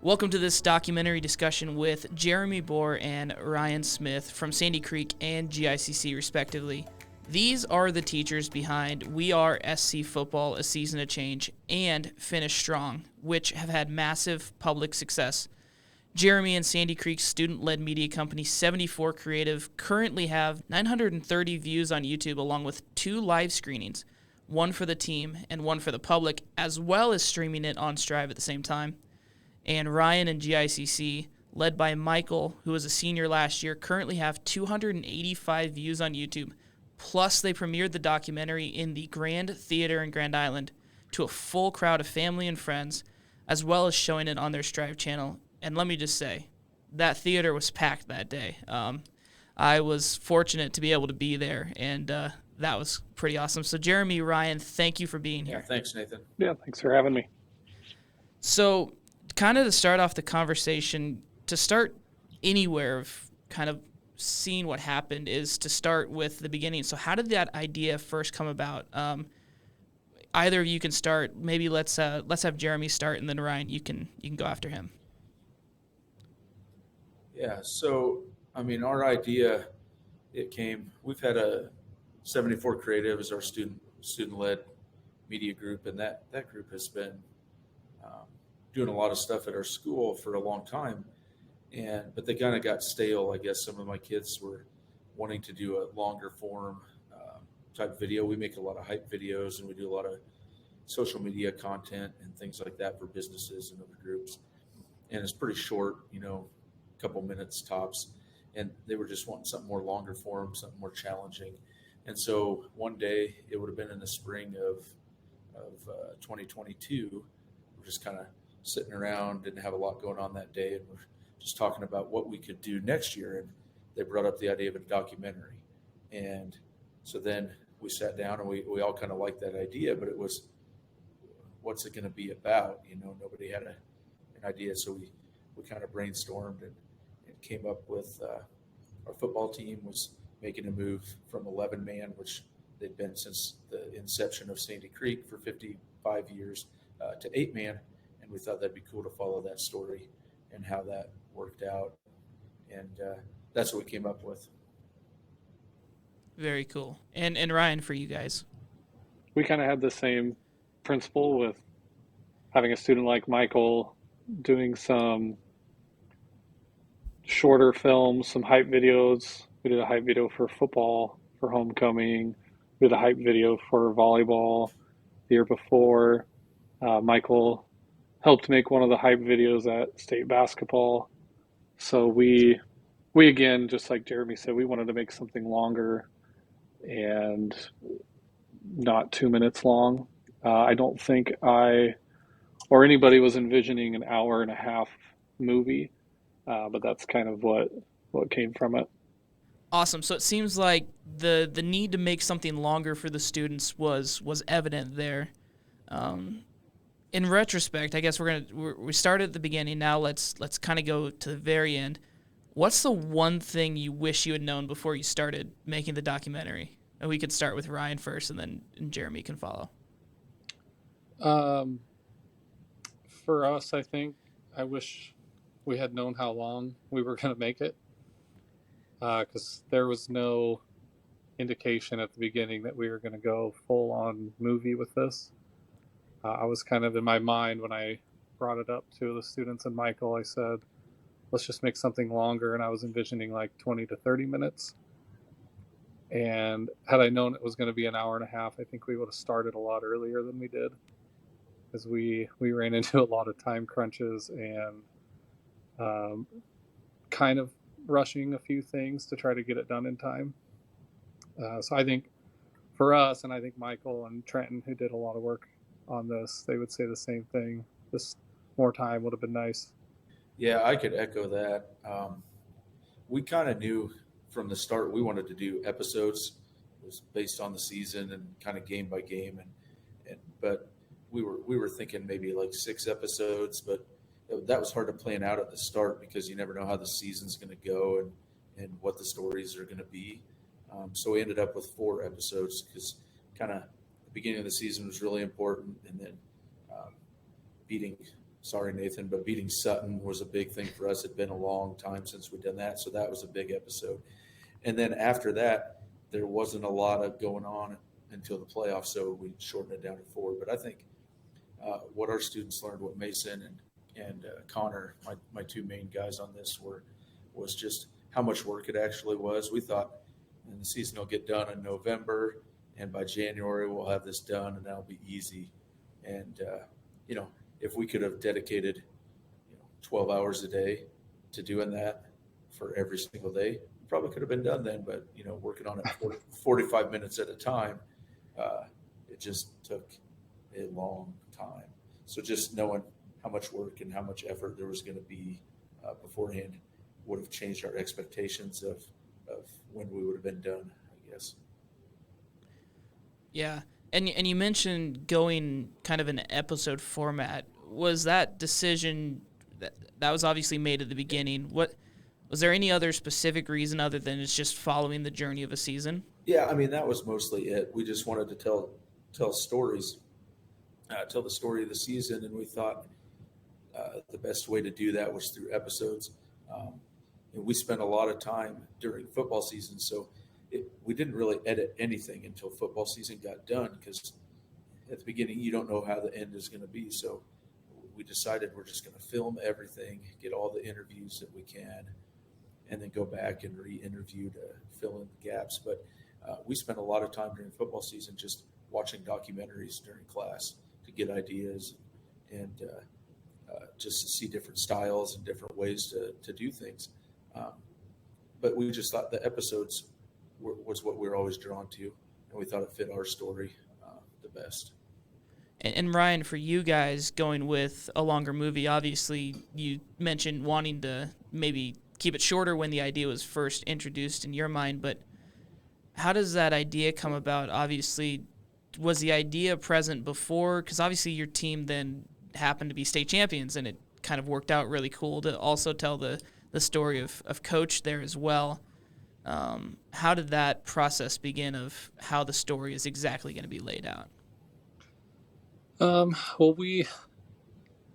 Welcome to this documentary discussion with Jeremy Bohr and Ryan Smith from Sandy Creek and GICC, respectively. These are the teachers behind We Are SC Football, A Season of Change, and Finish Strong, which have had massive public success. Jeremy and Sandy Creek's student-led media company 74 Creative currently have 930 views on YouTube, along with 2 live screenings, one for the team and one for the public, as well as streaming it on Strive at the same time. And Ryan and GICC, led by Michael, who was a senior last year, currently have 285 views on YouTube. Plus, they premiered the documentary in the Grand Theater in Grand Island to a full crowd of family and friends, as well as showing it on their Strive channel. And let me just say, that theater was packed that day. I was fortunate to be able to be there, and that was pretty awesome. So, Jeremy, Ryan, thank you for being here. Yeah, thanks, Nathan. Yeah, thanks for having me. So, kind of to start off the conversation, to start anywhere of kind of seeing what happened is to start with the beginning. So how did that idea first come about? Either of you can start. Maybe let's have Jeremy start, and then Ryan, you can go after him. Yeah, so, our idea, we've had a 74 Creative as our student-led media group, and that group has been doing a lot of stuff at our school for a long time, but they kind of got stale. I guess some of my kids were wanting to do a longer form type video. We make a lot of hype videos, and we do a lot of social media content and things like that for businesses and other groups. And it's pretty short, a couple minutes tops. And they were just wanting something more longer form, something more challenging. And so one day, it would have been in the spring of 2022, we're just kind of sitting around, didn't have a lot going on that day, and we're just talking about what we could do next year. And they brought up the idea of a documentary. And so then we sat down, and we all kind of liked that idea, but it was, what's it going to be about? Nobody had an idea. So we kind of brainstormed and came up with our football team was making a move from 11-man, which they'd been since the inception of Sandy Creek for 55 years, to 8-man. And we thought that'd be cool to follow that story and how that worked out. And that's what we came up with. Very cool. And Ryan, for you guys. We kind of had the same principle with having a student like Michael doing some shorter films, some hype videos. We did a hype video for football for homecoming. We did a hype video for volleyball the year before. Michael helped make one of the hype videos at state basketball. So we again, just like Jeremy said, we wanted to make something longer and not 2 minutes long. I don't think I or anybody was envisioning an hour and a half movie, but that's kind of what came from it. Awesome. So it seems like the need to make something longer for the students was evident there. In retrospect, I guess we started at the beginning. Now let's kind of go to the very end. What's the one thing you wish you had known before you started making the documentary? And we could start with Ryan first, and then Jeremy can follow. For us, I think I wish we had known how long we were going to make it, because there was no indication at the beginning that we were going to go full on movie with this. I was kind of in my mind when I brought it up to the students and Michael, I said, let's just make something longer. And I was envisioning like 20 to 30 minutes. And had I known it was going to be an hour and a half, I think we would have started a lot earlier than we did, because we ran into a lot of time crunches and kind of rushing a few things to try to get it done in time. So I think for us, and I think Michael and Trenton, who did a lot of work on this, they would say the same thing. Just more time would have been nice. Yeah, I could echo that. We kind of knew from the start we wanted to do episodes. It was based on the season and kind of game by game, but we were thinking maybe like 6 episodes, but that was hard to plan out at the start because you never know how the season's going to go and what the stories are going to be. So we ended up with 4 episodes because kind of the beginning of the season was really important, and then beating sorry, Nathan, but beating Sutton was a big thing for us. It'd been a long time since we'd done that. So that was a big episode. And then after that, there wasn't a lot of going on until the playoffs. So we shortened it down to 4. But I think what our students learned, what Mason and Connor, my 2 main guys on this was just how much work it actually was. We thought, and the season will get done in November, and by January we'll have this done, and that'll be easy. And if we could have dedicated 12 hours a day to doing that for every single day, it probably could have been done then. But working on it 45 minutes at a time, it just took a long time. So just knowing how much work and how much effort there was going to be beforehand would have changed our expectations of when we would have been done, I guess. Yeah. And you mentioned going kind of an episode format. Was that decision that was obviously made at the beginning? What was there any other specific reason other than it's just following the journey of a season? Yeah, I mean, that was mostly it. We just wanted to tell stories, tell the story of the season, and we thought the best way to do that was through episodes. And we spent a lot of time during football season, so we didn't really edit anything until football season got done, because at the beginning you don't know how the end is going to be. So we decided we're just going to film everything, get all the interviews that we can, and then go back and re-interview to fill in the gaps. But we spent a lot of time during football season just watching documentaries during class to get ideas and just to see different styles and different ways to do things. But we just thought the episodes was what we were always drawn to, and we thought it fit our story the best. And Ryan, for you guys going with a longer movie, obviously you mentioned wanting to maybe keep it shorter when the idea was first introduced in your mind, but how does that idea come about? Obviously, was the idea present before? Because obviously your team then happened to be state champions, and it kind of worked out really cool to also tell the story of Coach there as well. How did that process begin of how the story is exactly going to be laid out? Well, we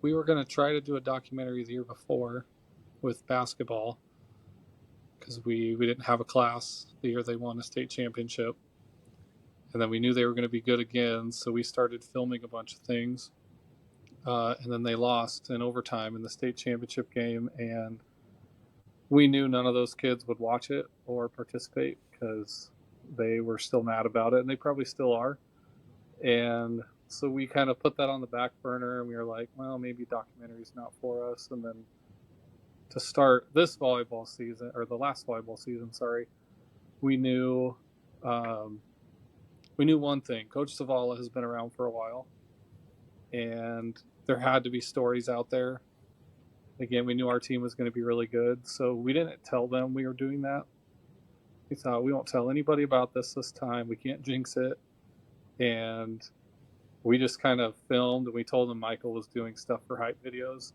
were going to try to do a documentary the year before with basketball, because we didn't have a class the year they won a state championship. And then we knew they were going to be good again, so we started filming a bunch of things. And then they lost in overtime in the state championship game, and we knew none of those kids would watch it or participate because they were still mad about it, and they probably still are. And so we kind of put that on the back burner, and we were like, well, maybe documentary's not for us. And then to start this volleyball season, or the last volleyball season, sorry, we knew one thing. Coach Zavala has been around for a while, and there had to be stories out there. Again, we knew our team was going to be really good, so we didn't tell them we were doing that. We thought, we won't tell anybody about this time. We can't jinx it. And we just kind of filmed, and we told them Michael was doing stuff for hype videos,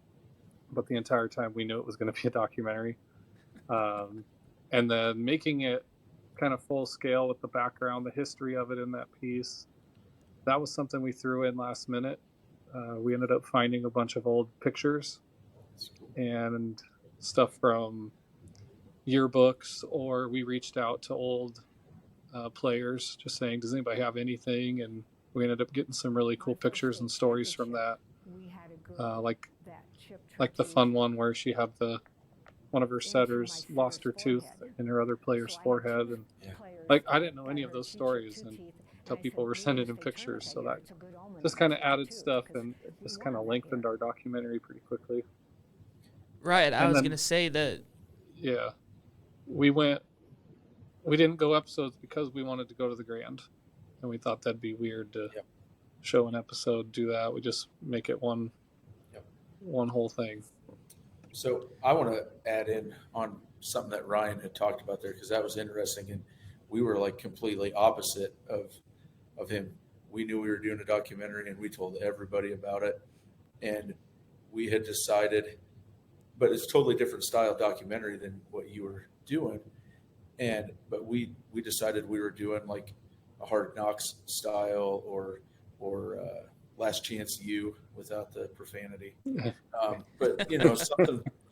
but the entire time we knew it was going to be a documentary. And then making it kind of full scale with the background, the history of it in that piece, that was something we threw in last minute. We ended up finding a bunch of old pictures and stuff from yearbooks, or we reached out to old players just saying, does anybody have anything? And we ended up getting some really cool pictures and stories from that. Like the fun one where she had one of her setters lost her tooth in her other player's forehead. And I didn't know any of those stories until people were sending in pictures. So that just kind of added stuff, and it just kind of lengthened our documentary pretty quickly. Right. I was going to say that. Yeah. We didn't go episodes because we wanted to go to the Grand, and we thought that'd be weird to show an episode, do that. We just make it one whole thing. So I want to add in on something that Ryan had talked about there, because that was interesting, and we were like completely opposite of him. We knew we were doing a documentary, and we told everybody about it, and we had decided, but it's a totally different style documentary than what you were doing. But we decided we were doing like a Hard Knocks style or Last Chance You without the profanity. But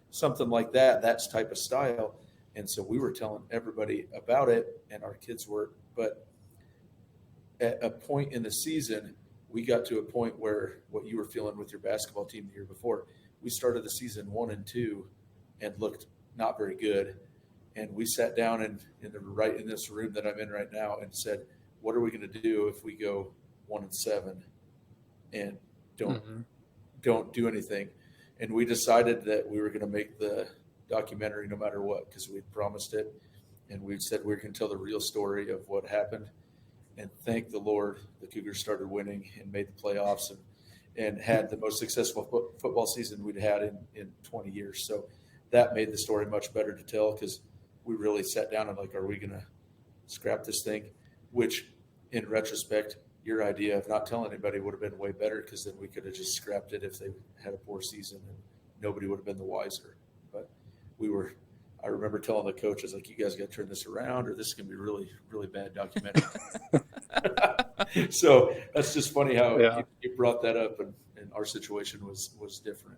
something like that type of style. And so we were telling everybody about it, and our kids were. But at a point in the season, we got to a point where what you were feeling with your basketball team the year before, we started the season 1-2 and looked not very good. And we sat down in this room that I'm in right now and said, what are we going to do if we go 1-7 and don't do anything? And we decided that we were going to make the documentary no matter what, because we'd promised it. And we said we were going to tell the real story of what happened. And thank the Lord, the Cougars started winning and made the playoffs and had the most successful football season we'd had in 20 years. So that made the story much better to tell, because we really sat down and like, are we going to scrap this thing? Which, in retrospect, your idea of not telling anybody would have been way better, because then we could have just scrapped it if they had a poor season and nobody would have been the wiser. But I remember telling the coaches, like, you guys got to turn this around or this is going to be really, really bad documentary. So that's just funny how you brought that up, and our situation was different.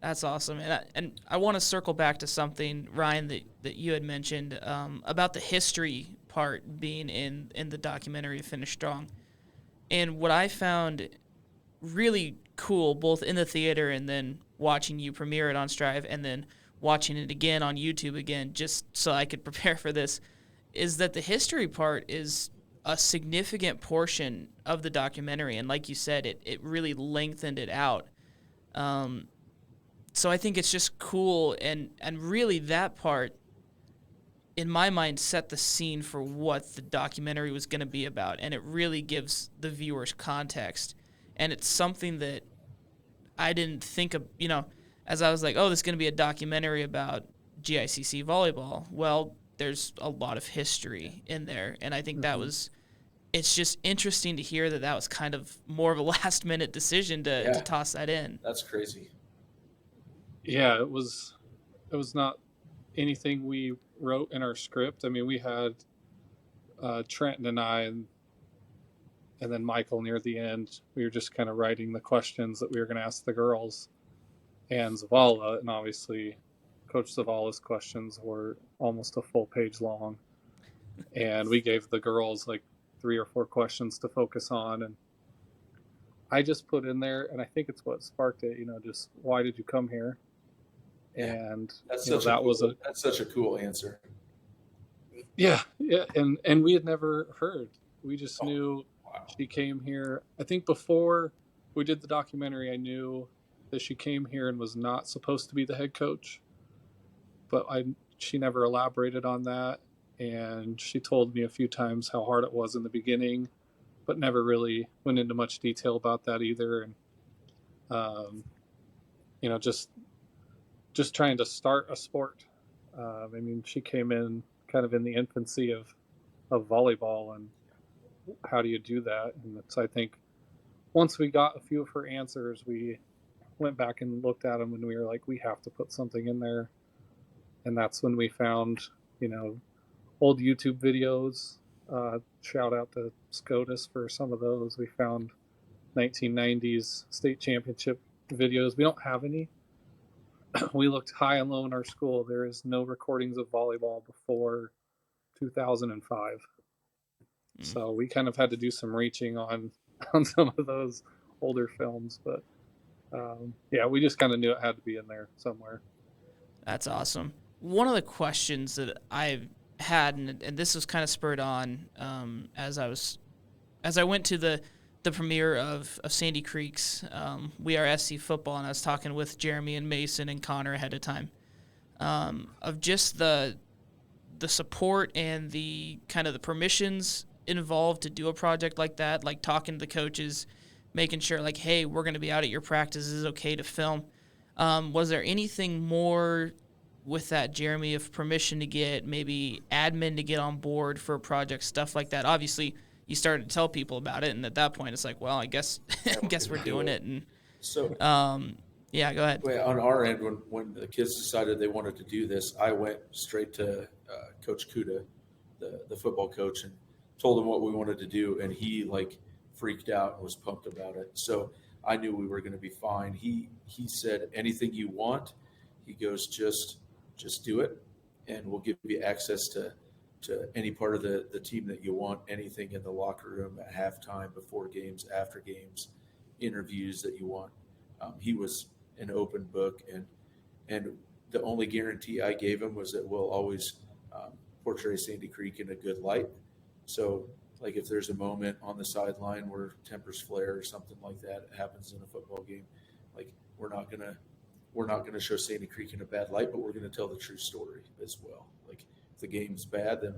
That's awesome. And I want to circle back to something, Ryan, that you had mentioned about the history part being in the documentary Finish Strong. And what I found really cool, both in the theater and then watching you premiere it on Strive and then watching it again on YouTube again, just so I could prepare for this, is that the history part is a significant portion of the documentary. And like you said, it really lengthened it out. So I think it's just cool, and really that part, in my mind, set the scene for what the documentary was going to be about, and it really gives the viewers context. And it's something that I didn't think of, as I was like, oh, this is going to be a documentary about GICC volleyball. Well, there's a lot of history in there, and I think it's just interesting to hear that was kind of more of a last-minute decision to toss that in. That's crazy. Yeah, it was not anything we wrote in our script. I mean, we had Trenton and I, and then Michael near the end. We were just kind of writing the questions that we were going to ask the girls and Zavala, and obviously Coach Zavala's questions were almost a full page long. And we gave the girls like 3 or 4 questions to focus on, and I just put in there, and I think it's what sparked it, just why did you come here? And that's such a cool answer. Yeah, and we had never heard. We just knew she came here. I think before we did the documentary, I knew that she came here and was not supposed to be the head coach, but she never elaborated on that, and she told me a few times how hard it was in the beginning, but never really went into much detail about that either. And just trying to start a sport. I mean, she came in kind of in the infancy of volleyball, and how do you do that? And I think once we got a few of her answers, we went back and looked at them, and we were like, we have to put something in there. And that's when we found, old YouTube videos. Shout out to SCOTUS for some of those. We found 1990s state championship videos. We don't have any. We looked high and low in our school. There is no recordings of volleyball before 2005. So we kind of had to do some reaching on some of those older films. But we just kind of knew it had to be in there somewhere. That's awesome. One of the questions that I've had, and this was kind of spurred on as I went to the premiere of Sandy Creek's We Are SC Football, and I was talking with Jeremy and Mason and Connor ahead of time of just the support and the kind of the permissions involved to do a project like that, like talking to the coaches, making sure like, hey, we're going to be out at your practice, is it okay to film? Was there anything more with that, Jeremy, of permission to get maybe admin to get on board for a project, stuff like that? Obviously, you started to tell people about it, and at that point, it's like, well, I guess we're doing it. And so, go ahead. Well, on our end, when the kids decided they wanted to do this, I went straight to Coach Kuda, the football coach, and told him what we wanted to do, and he freaked out and was pumped about it. So I knew we were going to be fine. He said, anything you want, he goes, just do it, and we'll give you access to any part of the team that you want, anything in the locker room at halftime, before games, after games, interviews that you want. He was an open book, and the only guarantee I gave him was that we'll always portray Sandy Creek in a good light. So, like, if there's a moment on the sideline where tempers flare or something like that happens in a football game, like, we're not gonna show Sandy Creek in a bad light, but we're gonna tell the true story as well. Like, if the game's bad, then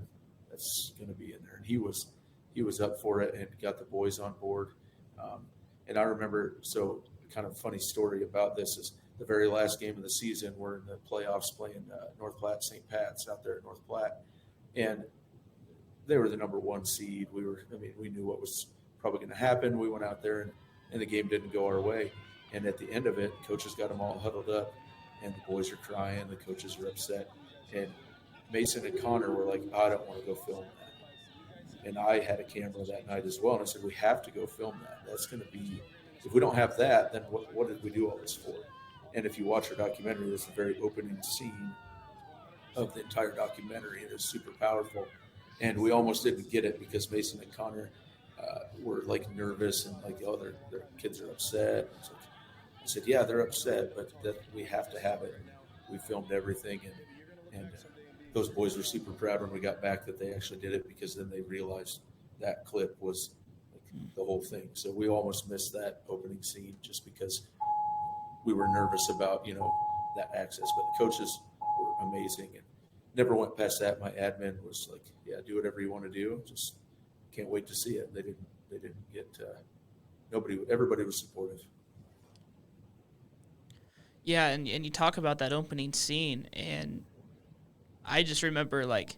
that's gonna be in there. And he was up for it and got the boys on board. And I remember, so kind of funny story about this is the very last game of the season, we're in the playoffs playing North Platte St. Pat's out there at North Platte, and they were the number 1 seed. We knew what was probably going to happen. We went out there and the game didn't go our way. And at the end of it, coaches got them all huddled up, and the boys are crying. The coaches are upset. And Mason and Connor were like, I don't want to go film that. And I had a camera that night as well. And I said, we have to go film that. That's going to be, if we don't have that, then what did we do all this for? And if you watch our documentary, there's the very opening scene of the entire documentary. It is super powerful. And we almost didn't get it because Mason and Connor were like nervous and like, oh, their kids are upset. I said, yeah, they're upset, but that we have to have it. And we filmed everything, and those boys were super proud when we got back that they actually did it, because then they realized that clip was like the whole thing. So we almost missed that opening scene just because we were nervous about, that access. But the coaches were amazing and never went past that. My admin was like, yeah, do whatever you want to do. Just can't wait to see it. They didn't get, everybody was supportive. Yeah, and you talk about that opening scene, and I just remember, like,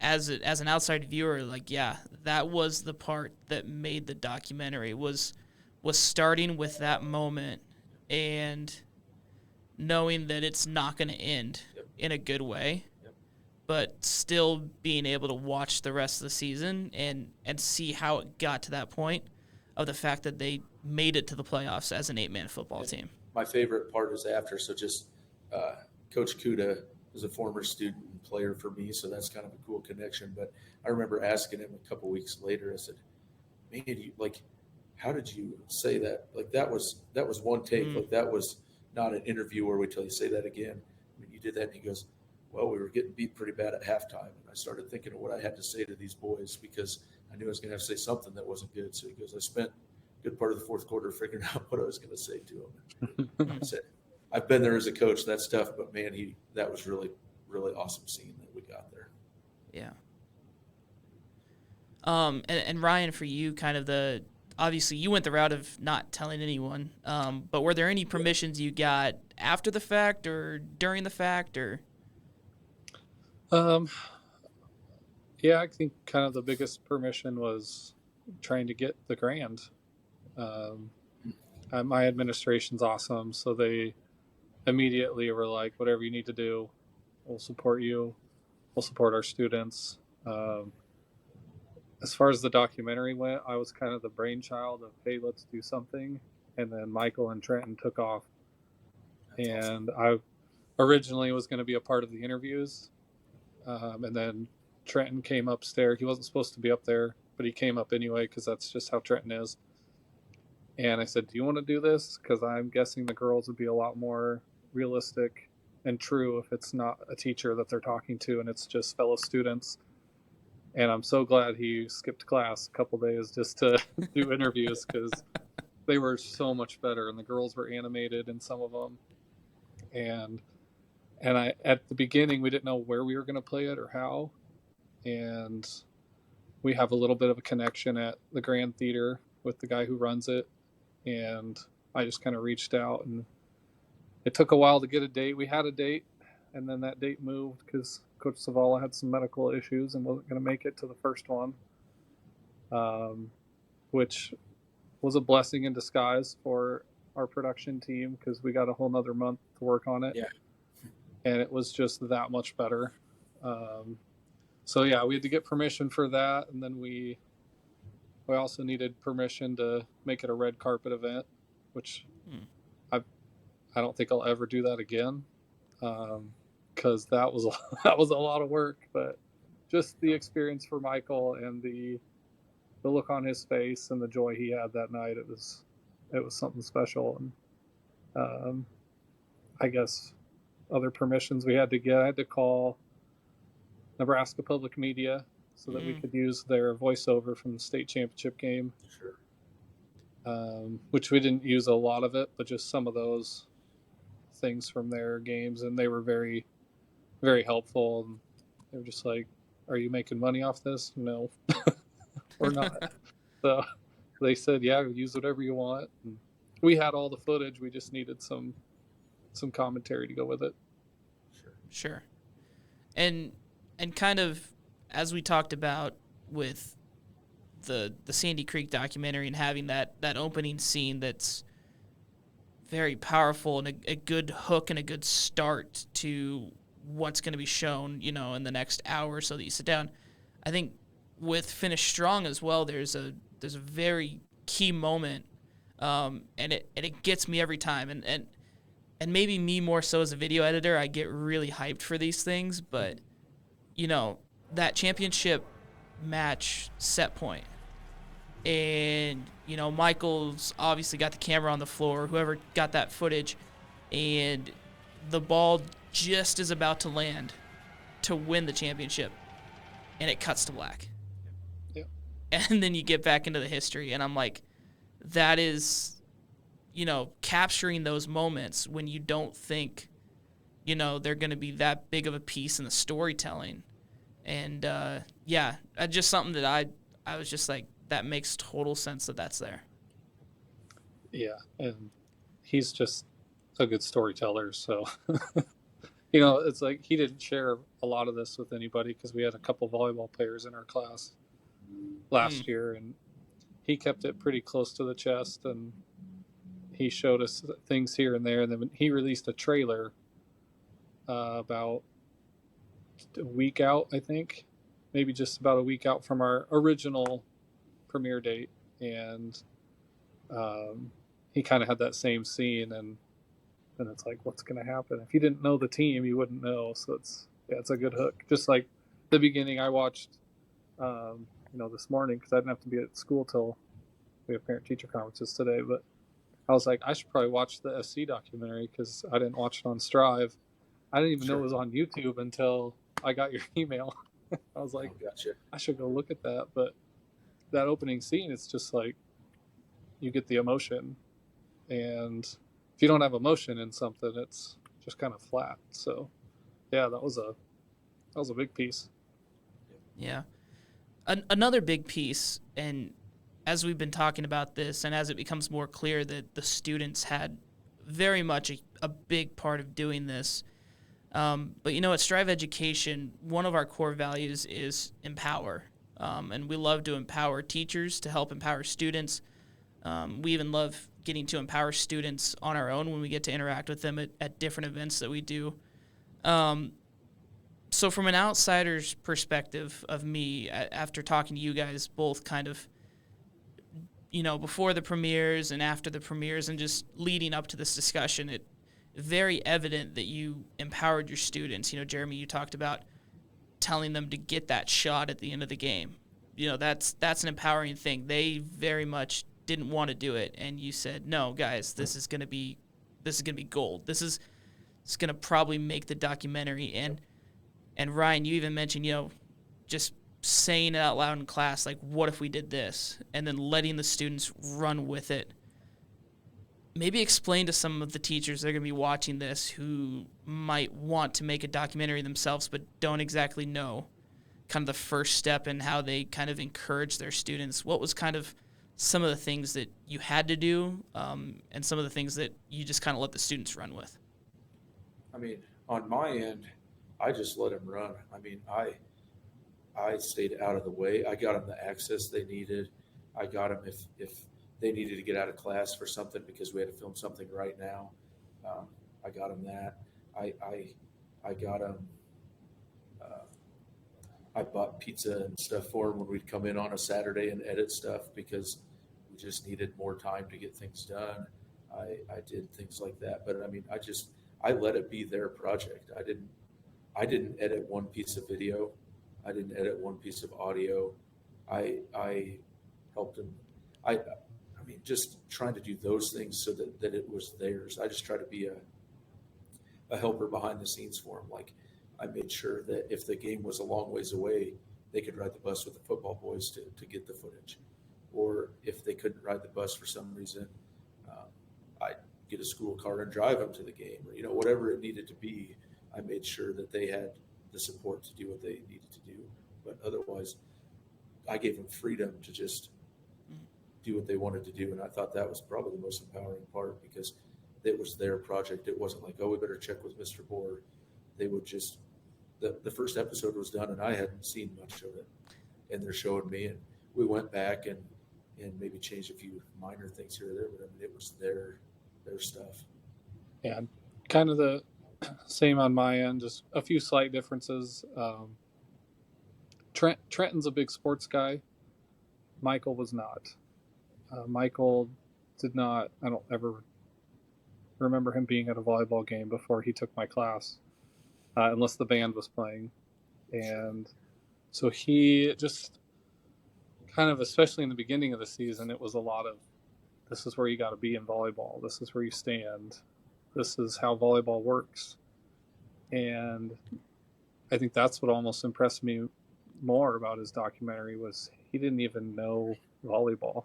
as an outside viewer, like, yeah, that was the part that made the documentary, was starting with that moment and knowing that it's not going to end in a good way, but still being able to watch the rest of the season and see how it got to that point of the fact that they made it to the playoffs as an 8-man football team. My favorite part was after. So just Coach Kuda was a former student and player for me, so that's kind of a cool connection. But I remember asking him a couple weeks later, I said, man, how did you say that? Like, that was one take. Like, that was not an interview where we tell you say that again. I mean, you did that. And he goes, well, we were getting beat pretty bad at halftime. And I started thinking of what I had to say to these boys, because I knew I was going to have to say something that wasn't good. So he goes, I spent a good part of the fourth quarter figuring out what I was going to say to him. I said, I've been there as a coach. That's tough. But, man, that was really, really awesome scene that we got there. Yeah. And Ryan, for you, kind of obviously you went the route of not telling anyone, but were there any permissions you got after the fact or during the fact, or? Yeah, I think kind of the biggest permission was trying to get the grant. My administration's awesome, so they immediately were like, whatever you need to do, we'll support you. We'll support our students. As far as the documentary went, I was kind of the brainchild of, hey, let's do something. And then Michael and Trenton took off. That's and awesome. I originally was going to be a part of the interviews. And then Trenton came upstairs. He wasn't supposed to be up there, but he came up anyway because that's just how Trenton is. And I said, do you want to do this? Because I'm guessing the girls would be a lot more realistic and true if it's not a teacher that they're talking to and it's just fellow students. And I'm so glad he skipped class a couple days just to do interviews, because they were so much better. And the girls were animated in some of them. And at the beginning, we didn't know where we were going to play it or how. And we have a little bit of a connection at the Grand Theater with the guy who runs it. And I just kind of reached out, and it took a while to get a date. We had a date, and then that date moved because Coach Zavala had some medical issues and wasn't going to make it to the first one, which was a blessing in disguise for our production team because we got a whole nother month to work on it. Yeah. And it was just that much better. So, yeah, we had to get permission for that, and then we we also needed permission to make it a red carpet event, which I don't think I'll ever do that again, because that was that was a lot of work. But just the experience for Michael and the look on his face and the joy he had that night, it was something special. And I guess other permissions we had to get, I had to call Nebraska Public Media so that we could use their voiceover from the state championship game. Sure. Which we didn't use a lot of it, but just some of those things from their games, and they were very, very helpful. And they were just like, "Are you making money off this?" No, we're not. So they said, "Yeah, use whatever you want." And we had all the footage. We just needed some commentary to go with it. Sure. And kind of as we talked about with the Sandy Creek documentary and having that opening scene that's very powerful and a good hook and a good start to what's going to be shown, in the next hour or so that you sit down. I think with Finish Strong as well, there's a very key moment, and it gets me every time. And maybe me more so as a video editor, I get really hyped for these things, but that championship match set point, and Michael's obviously got the camera on the floor, whoever got that footage, and the ball just is about to land to win the championship, and it cuts to black. Yeah. And then you get back into the history, and I'm like, that is, capturing those moments when you don't think, they're going to be that big of a piece in the storytelling. And, just something that I was just like, that makes total sense that that's there. Yeah, and he's just a good storyteller, so it's like he didn't share a lot of this with anybody because we had a couple volleyball players in our class last year, and he kept it pretty close to the chest, and he showed us things here and there. And then he released a trailer about a week out, I think, maybe just about a week out from our original premiere date, and he kind of had that same scene, and it's like, what's going to happen? If you didn't know the team, you wouldn't know. So it's a good hook. Just like the beginning, I watched this morning because I didn't have to be at school till we have parent-teacher conferences today, but I was like, I should probably watch the SC documentary because I didn't watch it on Strive. I didn't even know it was on YouTube until I got your email. I was like, Gotcha. I should go look at that. But that opening scene, it's just like you get the emotion, and if you don't have emotion in something, it's just kind of flat. So yeah, that was a big piece. Yeah. Another big piece, and as we've been talking about this, and as it becomes more clear that the students had very much a big part of doing this, but at Strive Education, one of our core values is empower, and we love to empower teachers to help empower students. We even love getting to empower students on our own when we get to interact with them at different events that we do. So from an outsider's perspective of me, after talking to you guys both kind of, before the premieres and after the premieres and just leading up to this discussion, it's very evident that you empowered your students. Jeremy, you talked about telling them to get that shot at the end of the game. That's an empowering thing. They very much didn't want to do it, and you said, no, guys, this is gonna be gold. It's gonna probably make the documentary. And Ryan, you even mentioned, just saying it out loud in class, like, what if we did this? And then letting the students run with it. Maybe explain to some of the teachers that are going to be watching this who might want to make a documentary themselves but don't exactly know kind of the first step and how they kind of encourage their students. What was kind of some of the things that you had to do, and some of the things that you just kind of let the students run with? I mean, on my end, I just let them run. I mean, I stayed out of the way. I got them the access they needed. I got them if they needed to get out of class for something because we had to film something right now. I got them that. I got them. I bought pizza and stuff for him when we'd come in on a Saturday and edit stuff because we just needed more time to get things done. I did things like that, but I mean, I let it be their project. I didn't edit one piece of video. I didn't edit one piece of audio. I helped them. I mean, just trying to do those things so that it was theirs. I just try to be a helper behind the scenes for them. Like, I made sure that if the game was a long ways away, they could ride the bus with the football boys to get the footage. Or if they couldn't ride the bus for some reason, I'd get a school car and drive them to the game. Or, whatever it needed to be, I made sure that they had the support to do what they needed to do. But otherwise, I gave them freedom to just do what they wanted to do. And I thought that was probably the most empowering part because it was their project. It wasn't like, oh, we better check with Mr. Bohr. They would just, the first episode was done and I hadn't seen much of it. And they're showing me, and we went back and maybe changed a few minor things here or there, but I mean, it was their stuff. Yeah, kind of the same on my end, just a few slight differences. Trenton's a big sports guy. Michael was not. Michael did not, I don't ever remember him being at a volleyball game before he took my class, unless the band was playing. And so he just kind of, especially in the beginning of the season, it was a lot of, this is where you got to be in volleyball. This is where you stand. This is how volleyball works. And I think that's what almost impressed me more about his documentary was he didn't even know volleyball,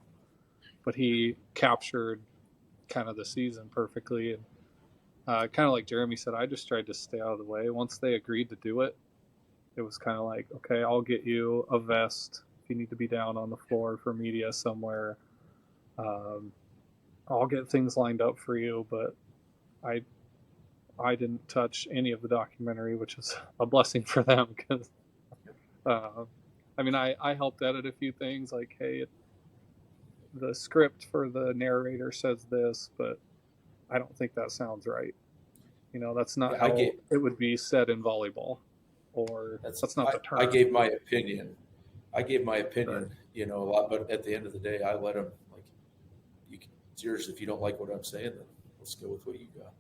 but he captured kind of the season perfectly. And kind of like Jeremy said, I just tried to stay out of the way. Once they agreed to do it, it was kind of like, okay, I'll get you a vest if you need to be down on the floor for media somewhere. I'll get things lined up for you, but I didn't touch any of the documentary, which is a blessing for them because, I mean, I helped edit a few things like, hey, the script for the narrator says this, but I don't think that sounds right. That's not how it would be said in volleyball, or that's not the term. I gave my opinion. Right. A lot, but at the end of the day, I let them, it's yours. If you don't like what I'm saying, then let's go with what you got.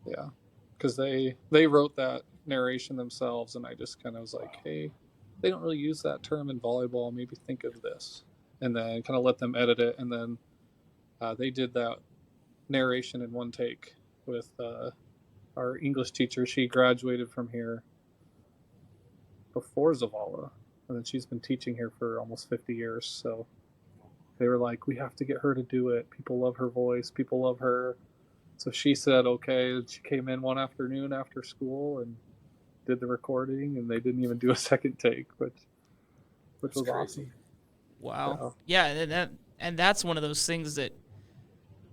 Yeah, because they wrote that narration themselves, and I just kind of was like, hey, they don't really use that term in volleyball. Maybe think of this, and then kind of let them edit it, and then they did that narration in one take with our English teacher. She graduated from here before Zavala, and then she's been teaching here for almost 50 years. So they were like, we have to get her to do it. People love her voice. People love her. So she said, okay. She came in one afternoon after school and did the recording, and they didn't even do a second take, which was crazy. Awesome. Wow. So, yeah, and that's one of those things that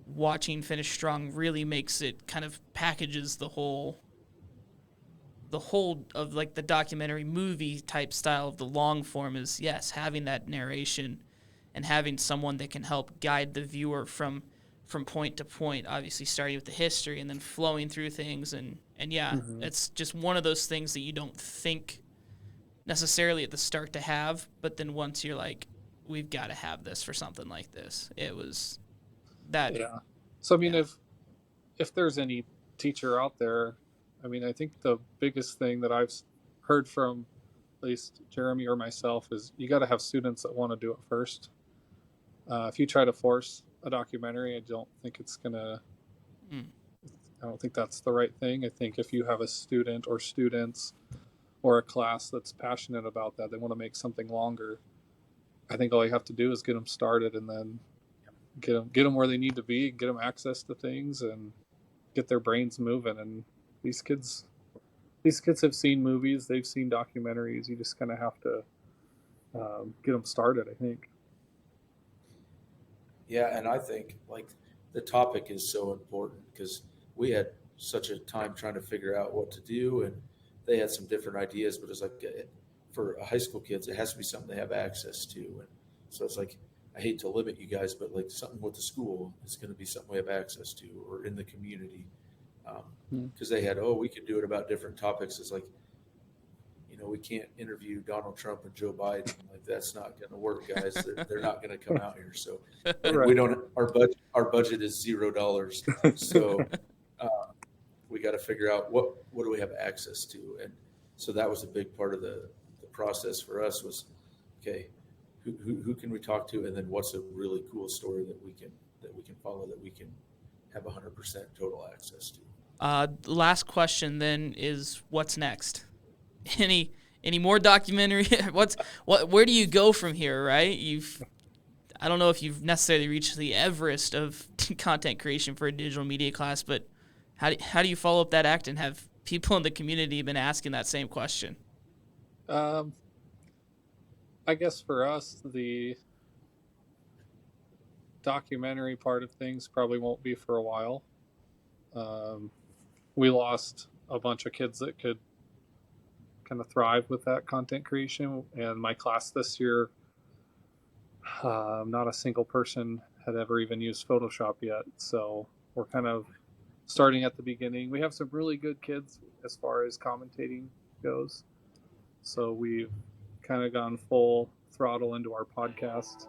watching Finish Strong really makes it kind of packages the whole of like the documentary movie type style of the long form is, yes, having that narration and having someone that can help guide the viewer from point to point, obviously starting with the history and then flowing through things. And yeah, It's just one of those things that you don't think necessarily at the start to have, but then once you're like, we've got to have this for something like this. It was that. Yeah. So, I mean, if there's any teacher out there, I mean, I think the biggest thing that I've heard from at least Jeremy or myself is you got to have students that want to do it first. If you try to force a documentary, I don't think it's gonna. I don't think that's the right thing. I think if you have a student or students or a class that's passionate about that, they want to make something longer. I think all you have to do is get them started, and then get them where they need to be, get them access to things, and get their brains moving. And these kids have seen movies, they've seen documentaries. You just kind of have to get them started, I think. Yeah, and I think the topic is so important because we had such a time trying to figure out what to do, and they had some different ideas, but it's like for high school kids, it has to be something they have access to. And so it's like, I hate to limit you guys, but something with the school is going to be something we have access to, or in the community. Because they had, we could do it about different topics. It's like, we can't interview Donald Trump and Joe Biden. Like, that's not going to work, guys. They're not going to come out here. So, and Right. we don't. Our budget is $0. So we got to figure out what do we have access to, and so that was a big part of the process for us was, okay, who can we talk to, and then what's a really cool story that we can follow, that we can have 100% total access to. Last question then is, what's next? Any more documentary? Where do you go from here? Right? I don't know if you've necessarily reached the Everest of content creation for a digital media class, but how do you follow up that act, and have people in the community been asking that same question? I guess for us, the documentary part of things probably won't be for a while. We lost a bunch of kids that could kind of thrive with that content creation. And my class this year, not a single person had ever even used Photoshop yet. So we're kind of starting at the beginning. We have some really good kids as far as commentating goes. So we've kind of gone full throttle into our podcast.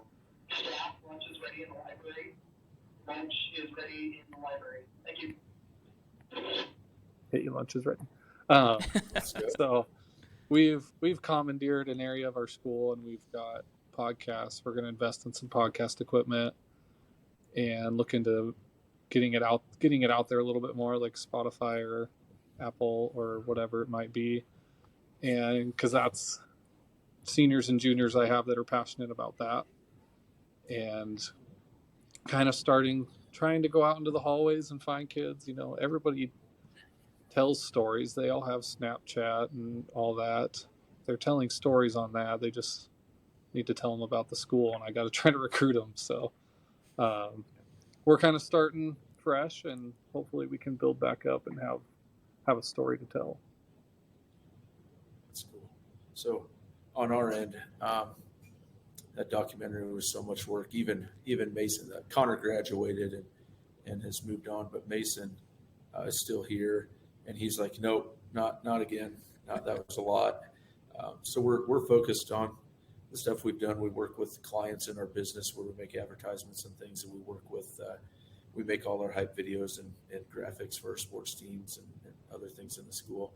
Lunch is ready in the library. Lunch is ready in the library. Thank you. Hey, your lunch is ready. So we've commandeered an area of our school, and we've got podcasts. We're going to invest in some podcast equipment and look into getting it out there a little bit more, like Spotify or Apple or whatever it might be. And because that's seniors and juniors I have that are passionate about that, and kind of trying to go out into the hallways and find kids. Everybody tells stories. They all have Snapchat and all that. They're telling stories on that. They just need to tell them about the school, and I got to try to recruit them. So we're kind of starting fresh, and hopefully we can build back up and have a story to tell. That's cool. So on our end, that documentary was so much work. Even Mason, Connor graduated and has moved on, but Mason is still here, and he's like, nope, not again. That was a lot. So we're focused on the stuff we've done. We work with clients in our business where we make advertisements and things, and we work with we make all our hype videos and graphics for our sports teams and other things in the school.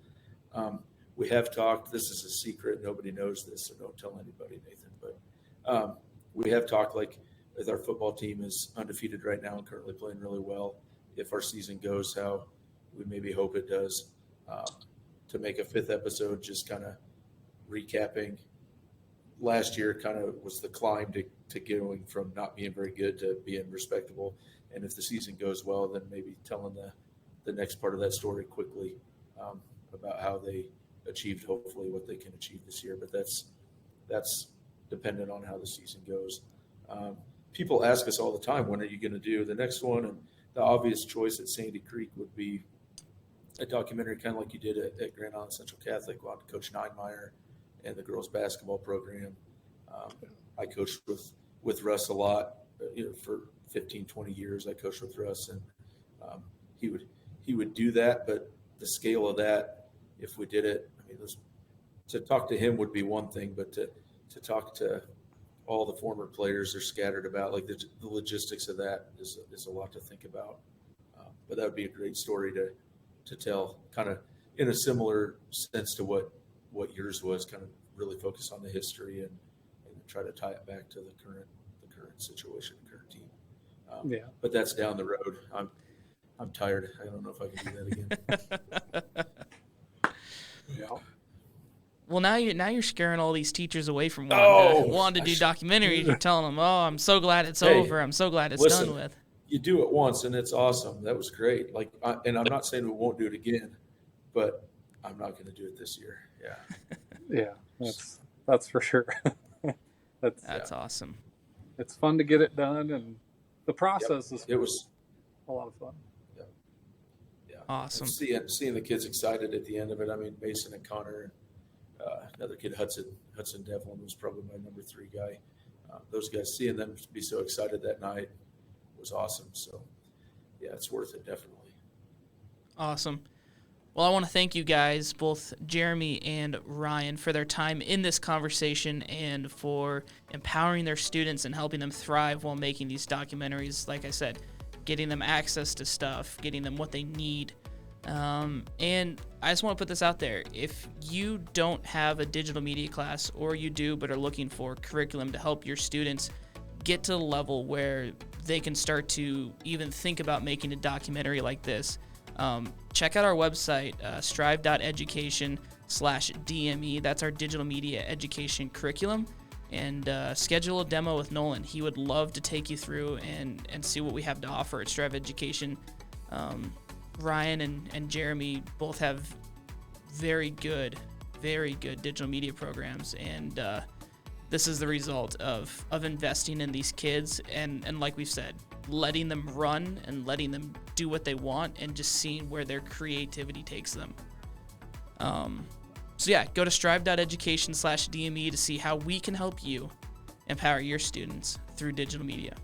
We have talked, this is a secret, nobody knows this, so don't tell anybody, Nathan, but we have talked, like, with our football team is undefeated right now and currently playing really well. If our season goes how we maybe hope it does, to make a 5th episode, just kind of recapping last year, kind of was the climb to going from not being very good to being respectable. And if the season goes well, then maybe telling the next part of that story quickly, about how they achieved hopefully what they can achieve this year. But that's dependent on how the season goes. People ask us all the time, when are you going to do the next one? And the obvious choice at Sandy Creek would be a documentary, kind of like you did at Grand Island Central Catholic on Coach Ninemeyer and the girls basketball program. I coached with Russ a lot, for 15, 20 years. I coached with Russ, and he would do that, but the scale of that, if we did it, I mean, to talk to him would be one thing, but to talk to all the former players they're scattered about, like the logistics of that is a lot to think about. But that would be a great story to tell, kind of in a similar sense to what yours was, kind of really focus on the history and try to tie it back to the current situation, the current team. Yeah. But that's down the road. I'm tired. I don't know if I can do that again. Yeah. Well, now you're scaring all these teachers away from wanting to do documentaries. You're telling them, "Oh, I'm so glad it's over. I'm so glad it's done with." You do it once, and it's awesome. That was great. And I'm not saying we won't do it again, but I'm not going to do it this year. Yeah. Yeah, that's for sure. That's awesome. It's fun to get it done, and the process it was a lot of fun. Yeah. Awesome. And seeing the kids excited at the end of it. I mean, Mason and Connor, another kid, Hudson Devlin was probably my number 3 guy. Those guys, seeing them be so excited that night was awesome. So, yeah, it's worth it, definitely. Awesome. Well, I want to thank you guys, both Jeremy and Ryan, for their time in this conversation and for empowering their students and helping them thrive while making these documentaries. Like I said, getting them access to stuff, getting them what they need. And I just want to put this out there. If you don't have a digital media class, or you do but are looking for curriculum to help your students get to the level where they can start to even think about making a documentary like this, check out our website, strive.education/DME. That's our digital media education curriculum. And schedule a demo with Nolan. He would love to take you through and see what we have to offer at Strive Education. Ryan and Jeremy both have very good digital media programs, and this is the result of investing in these kids and like we've said, letting them run and letting them do what they want and just seeing where their creativity takes them. So yeah, go to strive.education/DME to see how we can help you empower your students through digital media.